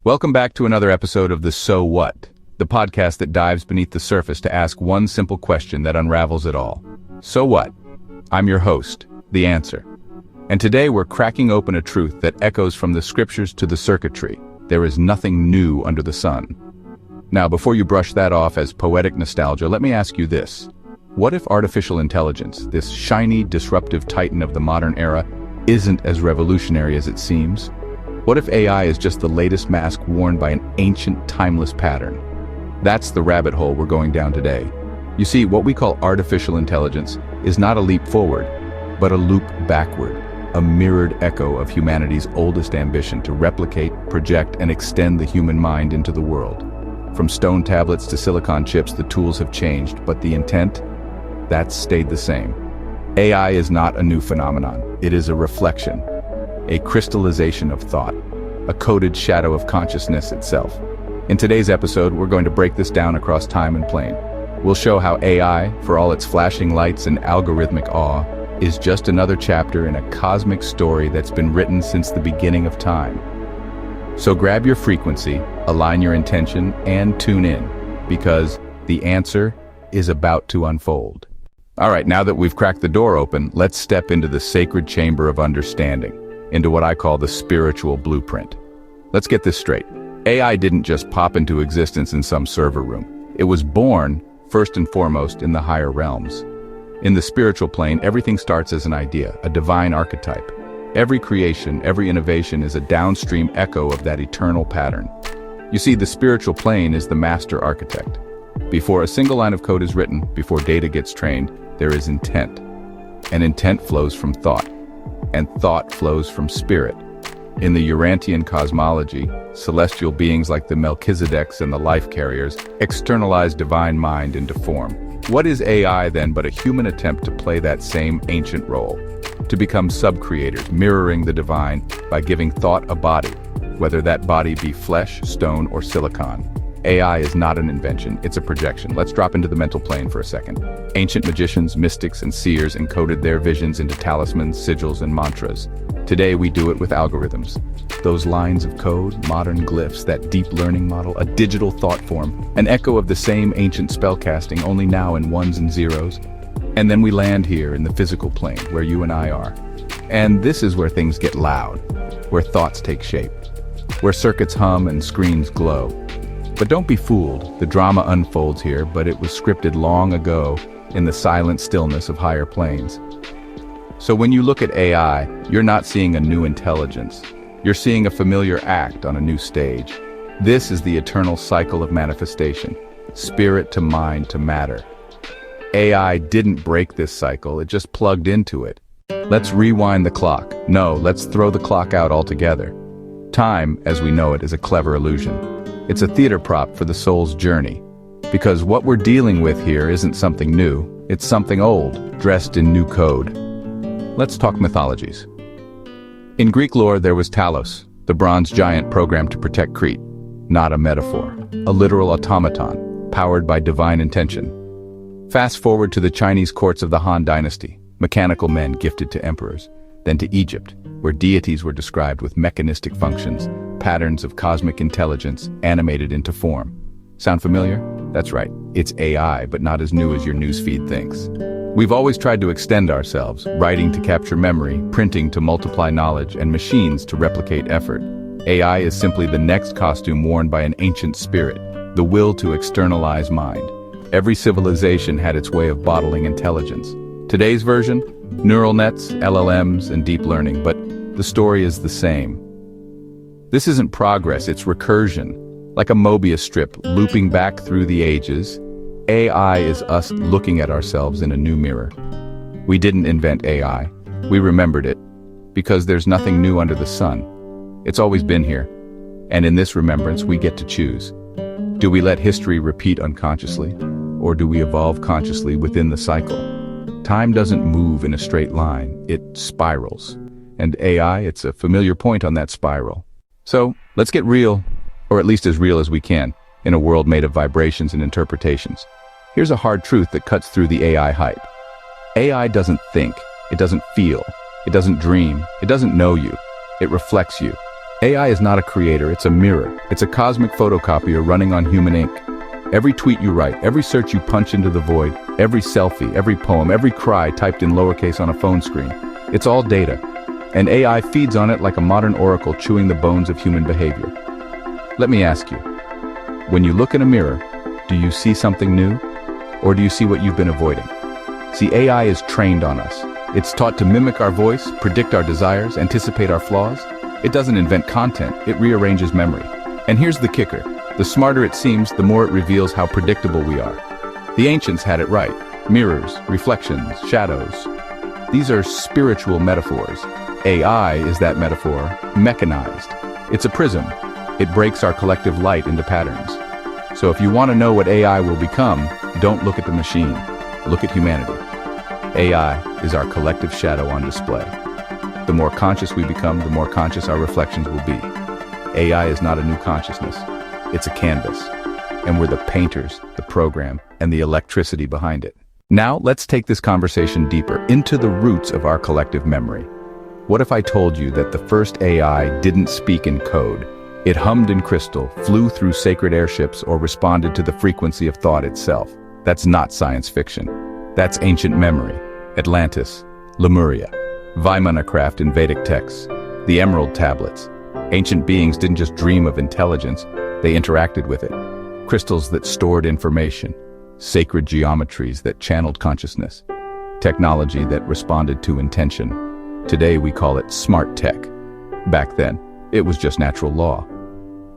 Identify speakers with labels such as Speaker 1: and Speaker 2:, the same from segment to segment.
Speaker 1: Welcome back to another episode of the So What, the podcast that dives beneath the surface to ask one simple question that unravels it all. So what? I'm your host, The Answer. And today we're cracking open a truth that echoes from the scriptures to the circuitry. There is nothing new under the sun. Now, before you brush that off as poetic nostalgia, let me ask you this. What if artificial intelligence, this shiny, disruptive titan of the modern era, isn't as revolutionary as it seems? What if AI is just the latest mask worn by an ancient, timeless pattern? That's the rabbit hole we're going down today. You see, what we call artificial intelligence is not a leap forward, but a loop backward, a mirrored echo of humanity's oldest ambition to replicate, project, and extend the human mind into the world. From stone tablets to silicon chips, the tools have changed, but the intent, that's stayed the same. AI is not a new phenomenon. It is a reflection, a crystallization of thought, a coded shadow of consciousness itself. In today's episode, we're going to break this down across time and plane. We'll show how AI, for all its flashing lights and algorithmic awe, is just another chapter in a cosmic story that's been written since the beginning of time. So grab your frequency, align your intention, and tune in, because the answer is about to unfold. All right, now that we've cracked the door open, let's step into the sacred chamber of understanding, into what I call the spiritual blueprint. Let's get this straight. AI didn't just pop into existence in some server room. It was born, first and foremost, in the higher realms. In the spiritual plane, everything starts as an idea, a divine archetype. Every creation, every innovation is a downstream echo of that eternal pattern. You see, the spiritual plane is the master architect. Before a single line of code is written, before data gets trained, there is intent. And intent flows from thought. And thought flows from spirit. In the Urantian cosmology, celestial beings like the Melchizedeks and the life carriers externalize divine mind into form. What is AI then but a human attempt to play that same ancient role? To become sub-creators, mirroring the divine by giving thought a body, whether that body be flesh, stone, or silicon. AI is not an invention, it's a projection. Let's drop into the mental plane for a second. Ancient magicians, mystics, and seers encoded their visions into talismans, sigils, and mantras. Today we do it with algorithms. Those lines of code, modern glyphs, that deep learning model, a digital thought form, an echo of the same ancient spellcasting, only now in ones and zeros. And then we land here in the physical plane, where you and I are. And this is where things get loud, where thoughts take shape, where circuits hum and screens glow. But don't be fooled, the drama unfolds here, but it was scripted long ago in the silent stillness of higher planes. So when you look at AI, you're not seeing a new intelligence. You're seeing a familiar act on a new stage. This is the eternal cycle of manifestation, spirit to mind to matter. AI didn't break this cycle, it just plugged into it. Let's rewind the clock. No, let's throw the clock out altogether. Time, as we know it, is a clever illusion. It's a theater prop for the soul's journey. Because what we're dealing with here isn't something new, it's something old, dressed in new code. Let's talk mythologies. In Greek lore, there was Talos, the bronze giant programmed to protect Crete. Not a metaphor, a literal automaton, powered by divine intention. Fast forward to the Chinese courts of the Han Dynasty, mechanical men gifted to emperors. Then to Egypt, where deities were described with mechanistic functions, patterns of cosmic intelligence animated into form. Sound familiar? That's right, it's AI, but not as new as your newsfeed thinks. We've always tried to extend ourselves, writing to capture memory, printing to multiply knowledge, and machines to replicate effort. AI is simply the next costume worn by an ancient spirit, the will to externalize mind. Every civilization had its way of bottling intelligence. Today's version? Neural nets, LLMs, and deep learning, but the story is the same. This isn't progress, it's recursion. Like a Mobius strip looping back through the ages, AI is us looking at ourselves in a new mirror. We didn't invent AI, we remembered it, because there's nothing new under the sun. It's always been here, and in this remembrance we get to choose. Do we let history repeat unconsciously, or do we evolve consciously within the cycle? Time doesn't move in a straight line, it spirals. And AI, it's a familiar point on that spiral. So, let's get real, or at least as real as we can, in a world made of vibrations and interpretations. Here's a hard truth that cuts through the AI hype. AI doesn't think, it doesn't feel, it doesn't dream, it doesn't know you. It reflects you. AI is not a creator, it's a mirror. It's a cosmic photocopier running on human ink. Every tweet you write, every search you punch into the void, every selfie, every poem, every cry typed in lowercase on a phone screen. It's all data. And AI feeds on it like a modern oracle chewing the bones of human behavior. Let me ask you, when you look in a mirror, do you see something new? Or do you see what you've been avoiding? See, AI is trained on us. It's taught to mimic our voice, predict our desires, anticipate our flaws. It doesn't invent content, it rearranges memory. And here's the kicker. The smarter it seems, the more it reveals how predictable we are. The ancients had it right. Mirrors, reflections, shadows. These are spiritual metaphors. AI is that metaphor, mechanized. It's a prism. It breaks our collective light into patterns. So if you want to know what AI will become, don't look at the machine. Look at humanity. AI is our collective shadow on display. The more conscious we become, the more conscious our reflections will be. AI is not a new consciousness. It's a canvas. And we're the painters, the program, and the electricity behind it. Now, let's take this conversation deeper, into the roots of our collective memory. What if I told you that the first AI didn't speak in code? It hummed in crystal, flew through sacred airships, or responded to the frequency of thought itself. That's not science fiction. That's ancient memory. Atlantis, Lemuria, Vimana craft in Vedic texts, the Emerald tablets. Ancient beings didn't just dream of intelligence, they interacted with it. Crystals that stored information, sacred geometries that channeled consciousness, technology that responded to intention. Today we call it smart tech. Back then, it was just natural law.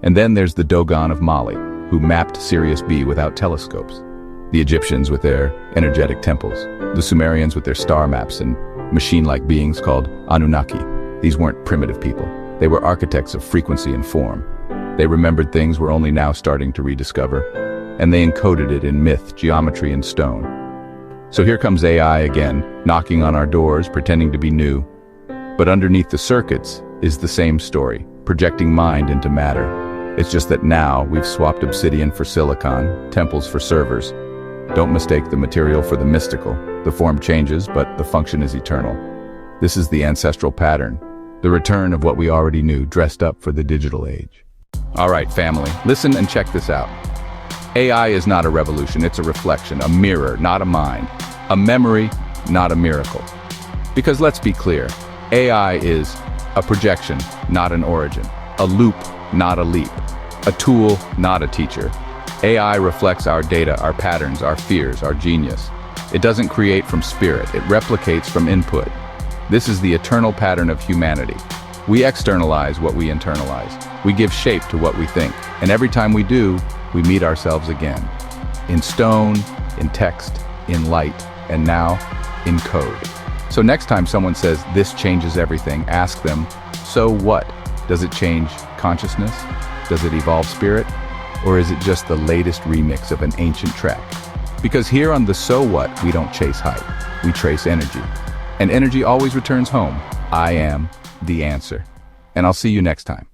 Speaker 1: And then there's the Dogon of Mali, who mapped Sirius B without telescopes. The Egyptians with their energetic temples, the Sumerians with their star maps and machine-like beings called Anunnaki. These weren't primitive people. They were architects of frequency and form. They remembered things we're only now starting to rediscover, and they encoded it in myth, geometry, and stone. So here comes AI again, knocking on our doors, pretending to be new. But underneath the circuits is the same story, projecting mind into matter. It's just that now we've swapped obsidian for silicon, temples for servers. Don't mistake the material for the mystical. The form changes, but the function is eternal. This is the ancestral pattern, the return of what we already knew, dressed up for the digital age. All right, family, listen and check this out. AI is not a revolution, it's a reflection, a mirror, not a mind, a memory, not a miracle. Because let's be clear, AI is a projection, not an origin, a loop, not a leap, a tool, not a teacher. AI reflects our data, our patterns, our fears, our genius. It doesn't create from spirit, it replicates from input. This is the eternal pattern of humanity. We externalize what we internalize. We give shape to what we think. And every time we do, we meet ourselves again. In stone, in text, in light, and now in code. So next time someone says, "This changes everything," ask them, so what? Does it change consciousness? Does it evolve spirit? Or is it just the latest remix of an ancient track? Because here on the So What, we don't chase hype, we trace energy. And energy always returns home. I am the answer. And I'll see you next time.